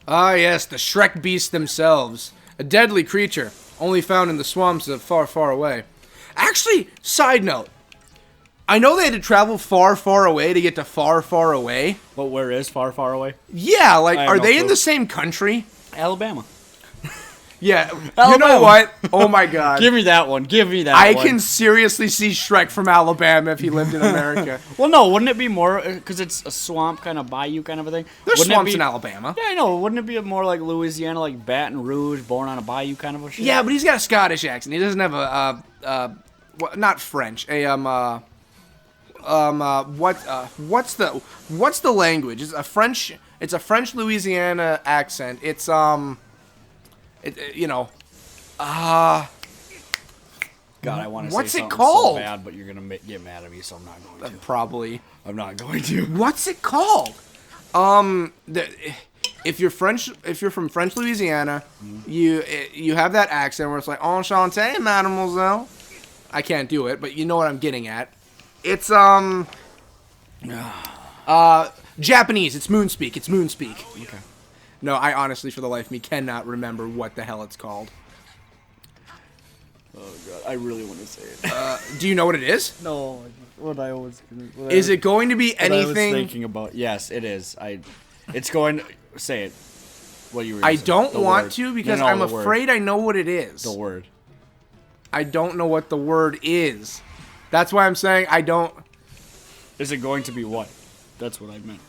Ah, yes, the Shrek beasts themselves. A deadly creature, only found in the swamps of far, far away. Actually, side note. I know they had to travel far, far away to get to far, far away. But where is far, far away? Yeah, like, are no they in clue. the same country? Alabama. Yeah, Alabama. you know what? Oh my god. Give me that one. Give me that I one. can seriously see Shrek from Alabama if he lived in America. Well, no, wouldn't it be more, because it's a swamp kind of bayou kind of a thing? There's Wouldn't it swamps be- in Alabama. Yeah, I know. Wouldn't it be more like Louisiana, like Baton Rouge, born on a bayou kind of a shit? Yeah, but he's got a Scottish accent. He doesn't have not French. What's the language? It's a French Louisiana accent. It's God, I want to say what's it something called? so bad, but you're going to get mad at me, so I'm not going to. Probably. I'm not going to. What's it called? If you're from French Louisiana, you have that accent where it's like enchanté, mademoiselle. I can't do it, but you know what I'm getting at. It's Japanese. It's Moonspeak. It's Moonspeak. Okay. No, I honestly, for the life of me, cannot remember what the hell it's called. Oh, God. I really want to say it. Do you know what it is? No. What I always... Is it going to be anything? I was thinking about... Yes, it is. It's going... Say it. What you were I saying. don't The want word. to because No, I'm the word. afraid I know what it is. The word. I don't know what the word is. That's why I'm saying I don't... Is it going to be what? That's what I meant.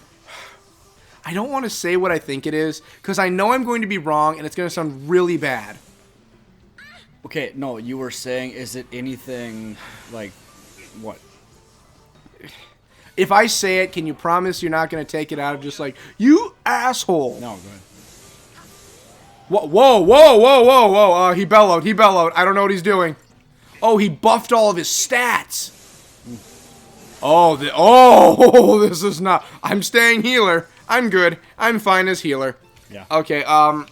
I don't want to say what I think it is because I know I'm going to be wrong and it's going to sound really bad. Okay, no, you were saying, is it anything like what? If I say it, can you promise you're not going to take it out of just like, you asshole? No, go ahead. Whoa. He bellowed. I don't know what he's doing. Oh, he buffed all of his stats. Oh, this is not... I'm staying healer. I'm good. I'm fine as healer. Yeah. Okay, I'm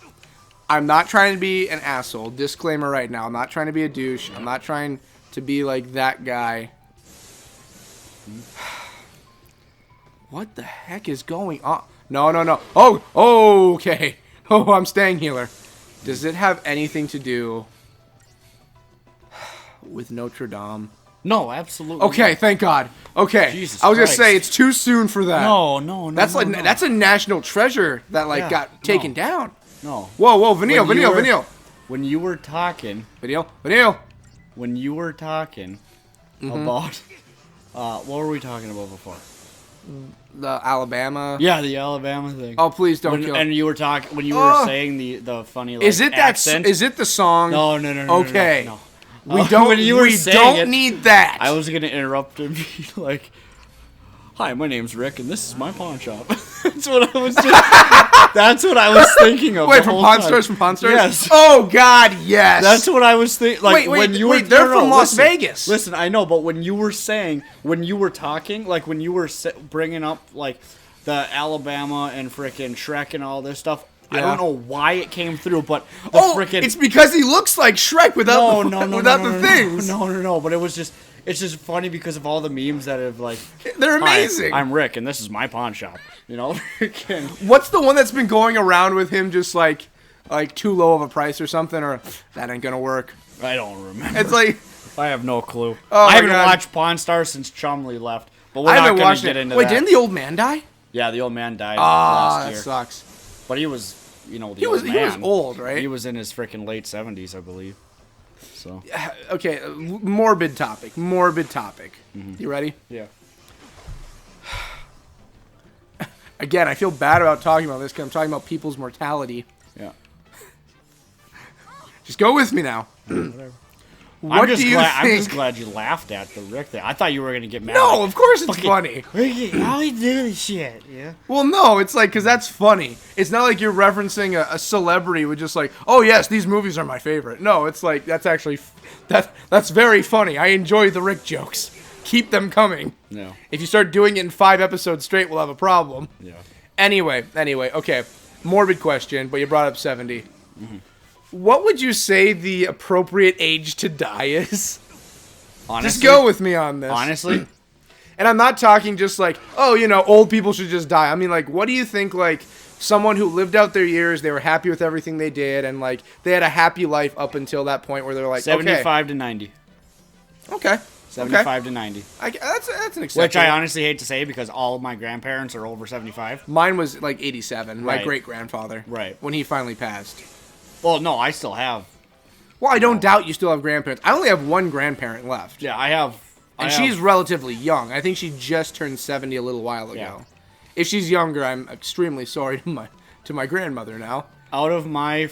not trying to be an asshole. Disclaimer right now. I'm not trying to be a douche. I'm not trying to be like that guy. What the heck is going on? No. Oh, okay. Oh, I'm staying healer. Does it have anything to do with Notre Dame? No, absolutely. Okay, not. thank God. Okay, Jesus I was gonna Christ. say it's too soon for that. No. That's a national treasure that Yeah, got taken no. down. No. Whoa, Vanille. When you were talking Vanille. when you were talking about what were we talking about before? The Alabama. Yeah, the Alabama thing. Oh, please don't kill. And you were talking when you were saying the funny like, Is it accent. Is it the song? No. Okay. No. We don't. When you were we saying don't it, need that. I was gonna interrupt and be like, "Hi, my name's Rick, and this is my pawn shop." That's what I was. That's what I was thinking of. Wait, the from whole Pawn time. Stars? From Pawn Stars? Yes. Oh God, yes. That's what I was thinking. Like Wait, when you were. they're from Las Vegas. Listen, I know, but when you were saying, when you were talking, like when you were bringing up like the Alabama and frickin' Shrek and all this stuff. I Yeah. don't know why it came through, but the frickin' it's because he looks like Shrek without the things. No. But it's just funny because of all the memes that have like. They're "Hi, amazing. I'm Rick, and this is my pawn shop. You know, What's the one that's been going around with him just like too low of a price or something, or that ain't gonna work? I don't remember. It's like I have no clue. Oh I my haven't God. watched Pawn Stars since Chumley left, but we're I not haven't gonna watched get it. into Wait, that. didn't the old man die? Yeah, the old man died Ah, last that year, sucks. but he was, you know, He was old, right? He was in his freaking late 70s, I believe. So Okay, morbid topic. You ready? yeah. Again, I feel bad about talking about this because I'm talking about people's mortality. Yeah. Just go with me now. Whatever. What I'm just do you glad. think? I'm just glad you laughed at the Rick thing. I thought you were gonna get mad. No, like, of course it's fucking funny. Ricky, how he do this shit? Yeah. Well, no, it's like, because that's funny. It's not like you're referencing a celebrity with just like, oh, yes, these movies are my favorite. No, it's like, that's actually, that's very funny. I enjoy the Rick jokes. Keep them coming. No. If you start doing it in 5 episodes straight, we'll have a problem. Yeah. Anyway, okay. Morbid question, but you brought up 70. What would you say the appropriate age to die is? Honestly, Just go with me on this. Honestly, And I'm not talking just like, oh, you know, old people should just die. I mean, like, what do you think, like, someone who lived out their years. They were happy with everything they did, and like they had a happy life up until that point where they're like 75 to 90. Okay. 75 to 90. That's an exception. Which I honestly hate to say because all of my grandparents are over 75. Mine was like 87. My Right. great-grandfather. Right. When he finally passed. Well, no, I still have. Well, I don't doubt you still have grandparents. I only have one grandparent left. Yeah, I have. And she's relatively young. I think she just turned 70 a little while ago. Yeah. If she's younger, I'm extremely sorry to my grandmother now. Out of my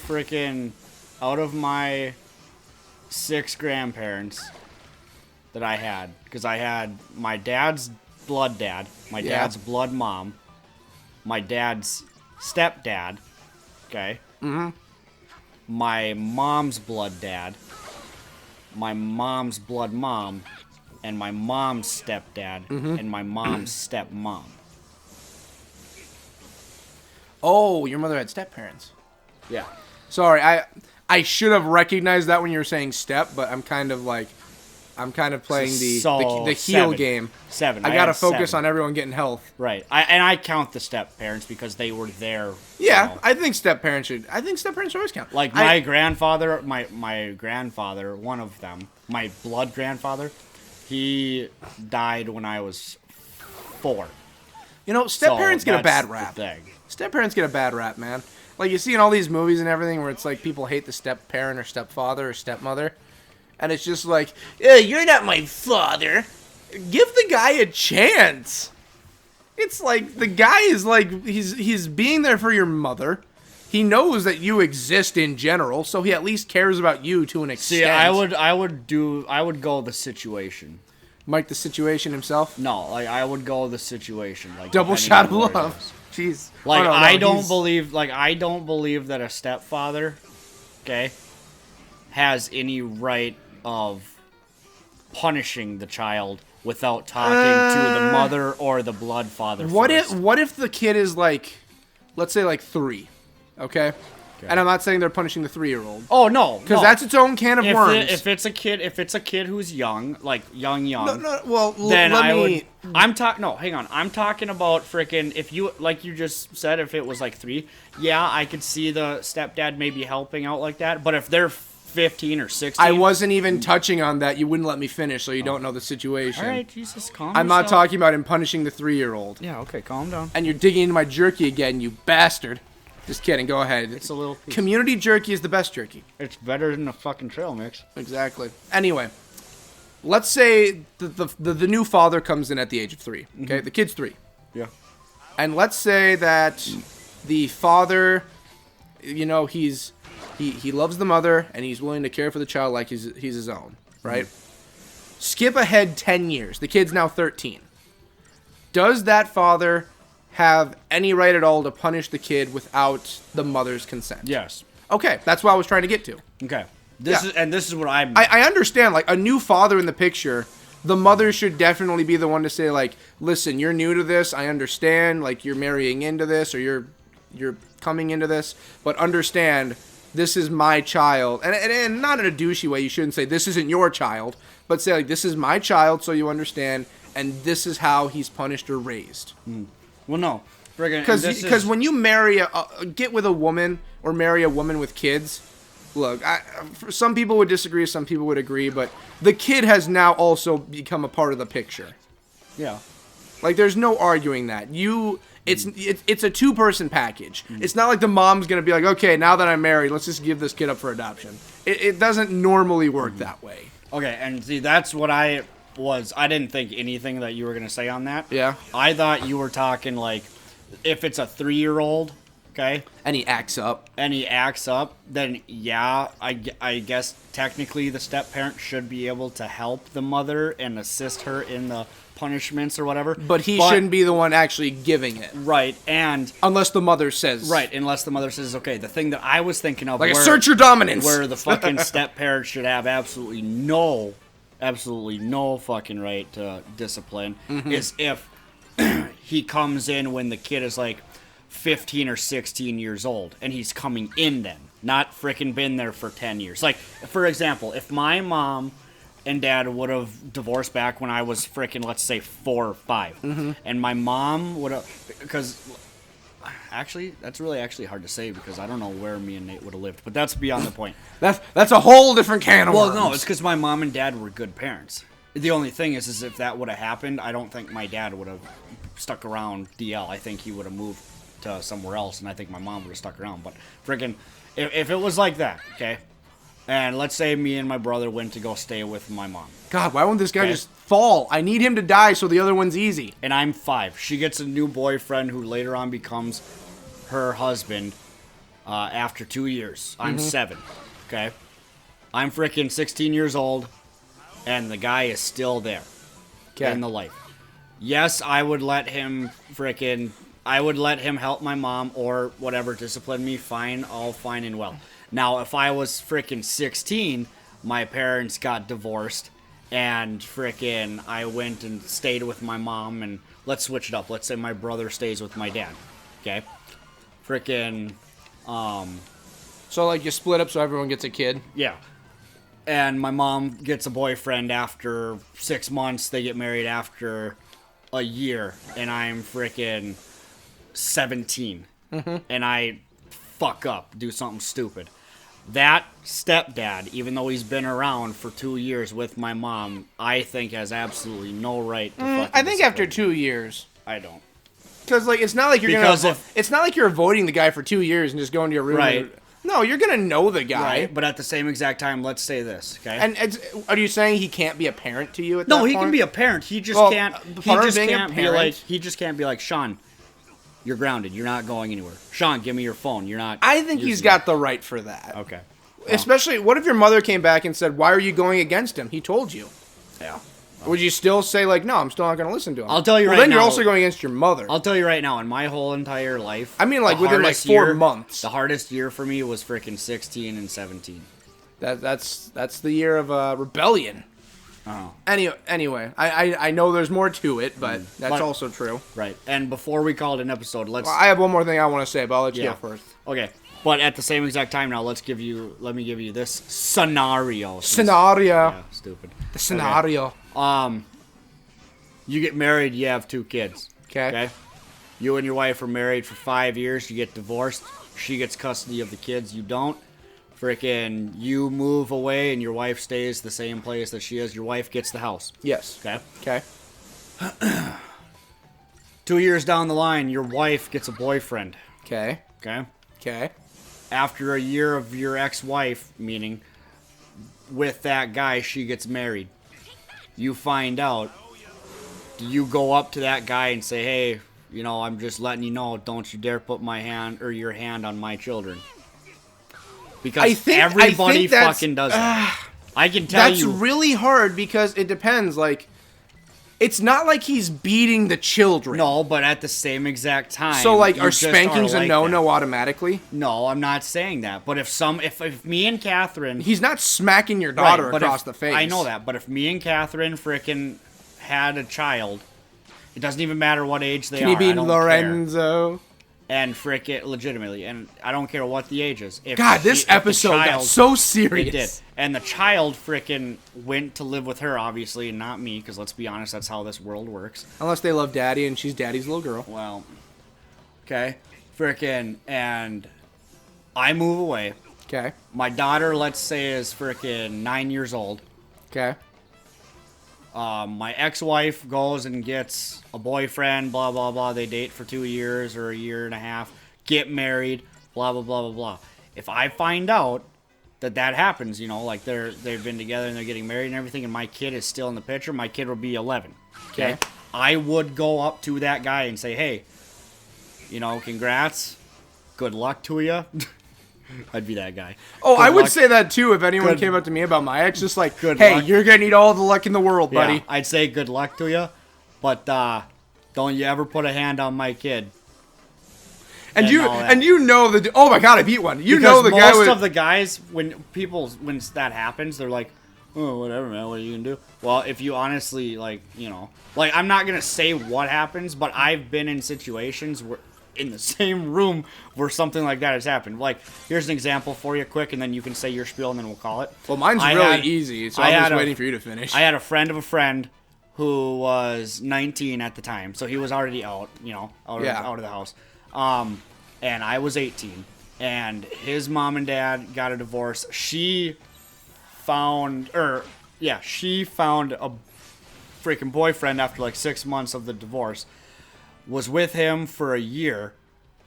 6 grandparents that I had, because I had my dad's blood dad, my dad's blood mom, my dad's stepdad, okay? Mm-hmm. My mom's blood dad, my mom's blood mom, and my mom's stepdad, and my mom's stepmom. Oh, your mother had step-parents. Yeah. Sorry, I should have recognized that when you were saying step, but I'm kind of playing the heel 7. game. 7. I gotta had focus 7. on everyone getting health. Right. I count the step parents because they were there. Yeah, you know. I think step-parents should always count. Like my grandfather, my grandfather, one of them, my blood grandfather, he died when I was 4. You know, step-parents get a that's bad the rap. thing. Step-parents get a bad rap, man. Like, you see in all these movies and everything where it's like people hate the step-parent or stepfather or stepmother. And it's just like, you're not my father. Give the guy a chance. It's like, the guy is like, he's being there for your mother. He knows that you exist in general, so he at least cares about you to an extent. See, I would go the situation. Mike the situation himself? No, like I would go the situation. Like Double depending shot of on where it love. is. Jeez. Like Oh, no, I he's- don't believe that a stepfather, okay, has any right of punishing the child without talking to the mother or the blood father. What first. if the kid is like, let's say like 3, okay? And I'm not saying they're punishing the 3-year-old. Oh no, Because that's its own can of worms. If it's a kid who's young, like young, No, well, then let I me... would. I'm talking. No, hang on. I'm talking about freaking. If you like you just said, if it was like 3, yeah, I could see the stepdad maybe helping out like that. But if they're 15 or 16, I wasn't even touching on that. You wouldn't let me finish, so you don't know the situation. All right, Jesus, calm. I'm not yourself. talking about him punishing the 3-year-old. Yeah, okay, calm down. And you're digging into my jerky again, you bastard. Just kidding. Go ahead. It's a little piece. Community jerky is the best jerky. It's better than a fucking trail mix. Exactly. Anyway, let's say the new father comes in at the age of 3. Okay, the kid's 3. Yeah. And let's say that the father, you know, he loves the mother and he's willing to care for the child like he's his own, right? Skip ahead 10 years. The kid's now 13. Does that father have any right at all to punish the kid without the mother's consent? Yes. Okay, that's what I was trying to get to. Okay. This is what I'm. I understand, like, a new father in the picture, the mother should definitely be the one to say, like, listen, you're new to this, I understand, like, you're marrying into this, or you're coming into this, but understand, this is my child. And not in a douchey way, you shouldn't say, this isn't your child, but say, like, this is my child, so you understand, and this is how he's punished or raised. Well, no. Because when you marry get with a woman or marry a woman with kids, look, some people would disagree, some people would agree, but the kid has now also become a part of the picture. Yeah. Like, there's no arguing that. It's a 2-person package. It's not like the mom's gonna be like, okay, now that I'm married, let's just give this kid up for adoption. It doesn't normally work that way. Okay, and see, that's what I didn't think anything that you were going to say on that. Yeah. I thought you were talking, like, if it's a 3-year-old, okay? And he acts up. Then, yeah, I guess technically the step-parent should be able to help the mother and assist her in the punishments or whatever. But he shouldn't be the one actually giving it. Right, and... Unless the mother says... Right, unless the mother says, okay, the thing that I was thinking of... Like, assert your dominance! Where the fucking step-parent should have absolutely no fucking right to discipline is if he comes in when the kid is like 15 or 16 years old and he's coming in then, not frickin' been there for 10 years. Like, for example, if my mom and dad would have divorced back when I was frickin', let's say 4 or 5, and my mom would have, because Actually, that's really actually hard to say because I don't know where me and Nate would have lived. But that's beyond the point. That's a whole different can of worms. Well, no, it's because my mom and dad were good parents. The only thing is if that would have happened, I don't think my dad would have stuck around DL. I think he would have moved to somewhere else, and I think my mom would have stuck around. But freaking, if it was like that, okay, and let's say me and my brother went to go stay with my mom. God, why won't this guy just fall? I need him to die so the other one's easy. And I'm 5. She gets a new boyfriend who later on becomes her husband after 2 years. I'm 7, okay? I'm freaking 16 years old, and the guy is still there in the life. Yes, I would let him help my mom or whatever, discipline me, fine, all fine and well. Now, if I was freaking 16, my parents got divorced, and freaking I went and stayed with my mom, and let's switch it up. Let's say my brother stays with my dad, okay? Freaking, So, like, you split up so everyone gets a kid? yeah. And my mom gets a boyfriend after 6 months. They get married after a year, and I'm freaking 17. And I fuck up, do something stupid. That stepdad, even though he's been around for 2 years with my mom, I think has absolutely no right to fucking I think after discipline me. 2 years. I don't. Because, like, it's not like you're it's not like you're avoiding the guy for 2 years and just going to your room. Right. No, you're gonna know the guy. Right, but at the same exact time, let's say this, okay? And are you saying he can't be a parent to you at that no, point? he can be a parent. He just can't. Part of being a Be parent- like. He just can't be like, Sean, you're grounded. You're not going anywhere. Sean, give me your phone. You're not. I think he's using got the right for that. it. Okay. Especially, what if your mother came back and said, "Why are you going against him? He told you." Yeah. Would you still say, like, "No, I'm still not going to listen to him"? I'll tell you well, right then you're now- also going against your mother. I'll tell you right now, in my whole entire life, I mean, like, the within, like, hardest 4 months. The hardest year for me was freaking 16 and 17. That's the year of rebellion. Oh. Anyway, I know there's more to it, but that's But- also true. Right. And before we call it an episode, let's. Well, I have one more thing I want to say, but I'll let you Yeah. go first. Okay. But at the same exact time now, let me give you this scenario. Scenario. Yeah, stupid. The scenario. You get married, you have 2 kids. Okay. You and your wife are married for 5 years, you get divorced, she gets custody of the kids, you don't. Frickin' you move away and your wife stays the same place that she is, your wife gets the house. Yes. Okay. Okay. 2 years down the line, your wife gets a boyfriend. Okay. Okay. Okay. After a year of your ex-wife, meaning with that guy, she gets married. You find out. Do you go up to that guy and say, "Hey, I'm just letting you know, don't you dare put your hand on my children"? Because everybody fucking does that. I can tell you. That's really hard because it depends. Like, it's not like he's beating the children. No, but at the same exact time. So, like, you are just spankings like a no-no that. automatically? No, I'm not saying that. But if me and Catherine. He's not smacking your daughter but across if- the face. I know that, but if me and Catherine frickin' had a child, it doesn't even matter what age they Can are. he be I don't Lorenzo? care. And frickin' legitimately, and I don't care what the age is. God, this episode got so serious. It did, and the child frickin' went to live with her, obviously, and not me, because let's be honest, that's how this world works. Unless they love daddy and she's daddy's little girl. Well, okay, frickin', and I move away. Okay. My daughter, let's say, is frickin' 9 years old. Okay. My ex-wife goes and gets a boyfriend, blah, blah, blah. They date for 2 years or a year and a half, get married, blah, blah, blah, blah, blah. If I find out that happens, like they've been together and they're getting married and everything, and my kid is still in the picture, my kid will be 11. Okay? I would go up to that guy and say, "Hey, congrats. Good luck to you." I'd be that guy. Oh, I would luck. say that too if anyone came up to me about my ex. Just like, Good hey, luck. you're going to need all the luck in the world, buddy. Yeah, I'd say good luck to you, but don't you ever put a hand on my kid. And And all that. oh my God, I beat one. You Because know the guy most with of the guys, when that happens, they're like, "Oh, whatever, man. What are you gonna do?" Well, if you honestly I'm not gonna say what happens, but I've been in situations where in the same room where something like that has happened. Like, here's an example for you, quick, and then you can say your spiel, and then we'll call it. Well, mine's really easy, so I'm just waiting for you to finish. I had a friend of a friend who was 19 at the time, so he was already out, out of the house. And I was 18. And his mom and dad got a divorce. She found a freaking boyfriend after like 6 months of the divorce. Was with him for a year,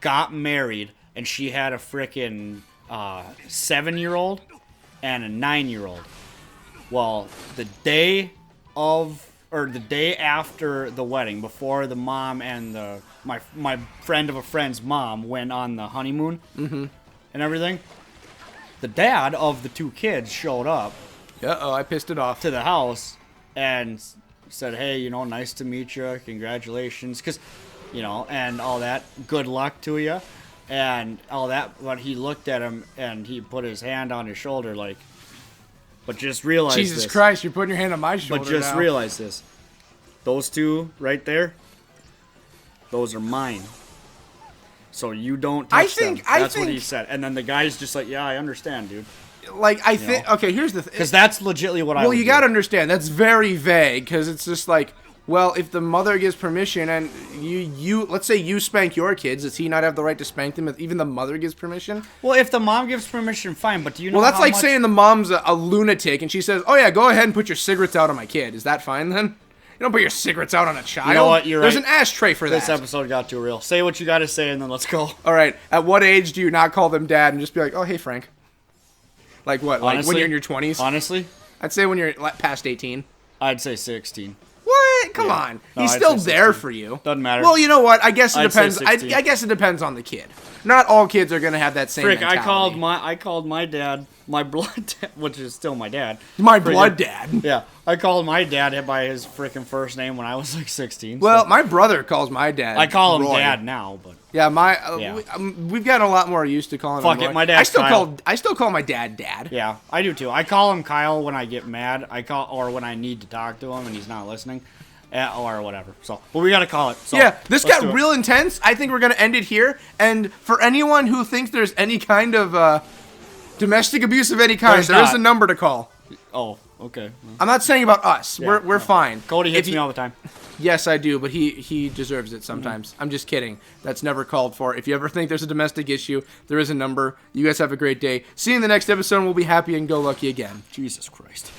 got married, and she had a freaking 7-year-old and a 9-year-old. Well, the day after the wedding, before the mom and my friend of a friend's mom went on the honeymoon and everything, the dad of the 2 kids showed up. I pissed it off. To the house and said, hey, nice to meet you, congratulations, because, and all that, good luck to you, and all that. But he looked at him and he put his hand on his shoulder like, but just realize Jesus this. Christ, you're putting your hand on my shoulder. But just now. realize this. Those 2 right there, those are mine. So you don't touch them. That's what he said. And then the guy's just like, yeah, I understand, dude. Like, I think, okay, here's the thing. Because that's legitimately what I would do. Well, you got to understand, that's very vague, because it's just like, well, if the mother gives permission and let's say you spank your kids, does he not have the right to spank them if even the mother gives permission? Well, if the mom gives permission, fine, but do you know Well, that's like saying the mom's a lunatic and she says, oh yeah, go ahead and put your cigarettes out on my kid. Is that fine then? You don't put your cigarettes out on a child. You know what? You're There's right. an ashtray for that. This episode got too real. Say what you got to say and then let's go. All right. At what age do you not call them dad and just be like, oh, hey, Frank? Like what? Honestly, like when you're in your 20s? Honestly? I'd say when you're past 18. I'd say 16. What? Come on. No, He's I'd still say there 16. for you. Doesn't matter. Well, you know what? I guess it I'd say depends. 16. I guess it depends on the kid. Not all kids are going to have that same Frick, mentality. I called my dad, my blood dad, which is still my dad. My blood dad. Yeah. I called my dad by his freaking first name when I was like 16. Well, so. my brother calls my dad I call him Roy. dad now, but Yeah, Yeah. we've gotten a lot more used to calling Fuck him it, Roy. my dad's Kyle. I still call my dad dad. yeah, I do too. I call him Kyle when I get mad. Or when I need to talk to him and he's not listening. Or whatever. So, but we gotta call it. So, Yeah, this let's got do it. real intense. I think we're gonna end it here. And for anyone who thinks there's any kind of domestic abuse of any kind, there is a number to call. Oh, okay. I'm not saying about us. Yeah, We're fine. Cody hits me all the time. Yes, I do, but he deserves it sometimes. I'm just kidding. That's never called for. If you ever think there's a domestic issue, there is a number. You guys have a great day. See you in the next episode, and we'll be happy and go lucky again. Jesus Christ.